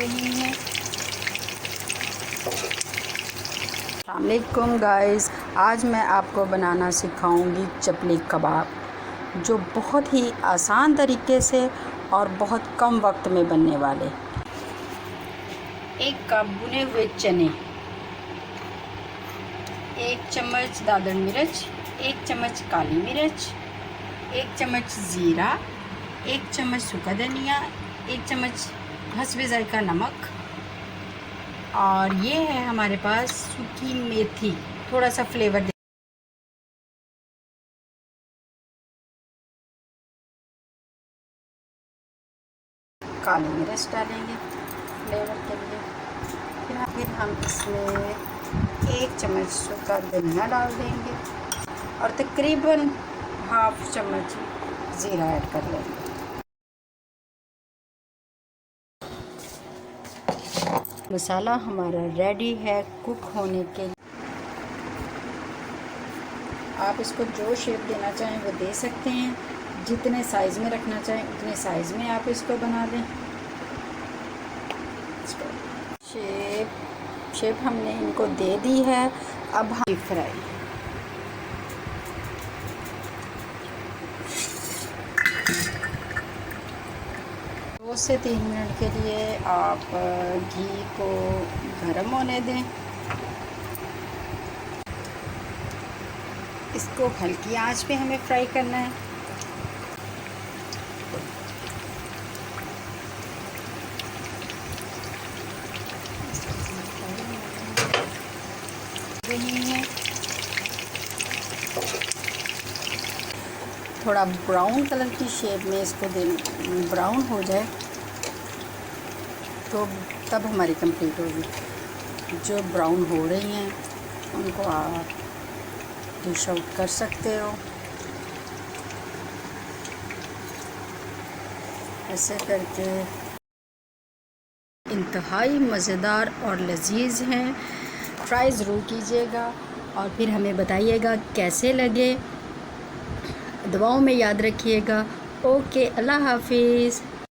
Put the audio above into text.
रही हैं। अस्सलाम वालेकुम गाइस, आज मैं आपको बनाना सिखाऊंगी चपली कबाब, जो बहुत ही आसान तरीके से और बहुत कम वक्त में बनने वाले। 1 कप भुने हुए चने, 1 चम्मच दादड़ मिर्च, 1 चम्मच काली मिर्च, 1 चम्मच ज़ीरा, 1 चम्मच सूखा धनिया, 1 चम्मच हस्बे ज़ायक़ा नमक, और ये है हमारे पास सूखी मेथी, थोड़ा सा फ्लेवर दे। काली मिर्च डालेंगे फ्लेवर के लिए। फिर हम इसमें 1 चम्मच सूखा धनिया डाल देंगे और तकरीबन हाफ चम्मच ज़ीरा ऐड कर लेंगे। मसाला हमारा रेडी है कुक होने के लिए। आप इसको जो शेप देना चाहें वो दे सकते हैं, जितने साइज़ में रखना चाहें उतने साइज़ में आप इसको बना लें। शेप हमने इनको दे दी है। अब हम फ्राई 2 से 3 मिनट के लिए आप घी को गर्म होने दें। इसको हल्की आंच पे हमें फ्राई करना है। थोड़ा ब्राउन कलर की शेप में इसको ब्राउन हो जाए तो तब हमारी कंप्लीट होगी। जो ब्राउन हो रही हैं उनको आप डिश आउट कर सकते हो। ऐसे करके इंतहाई मज़ेदार और लजीज हैं। ट्राई ज़रूर कीजिएगा और फिर हमें बताइएगा कैसे लगे। दुआओं में याद रखिएगा। ओके, अल्लाह हाफिज़।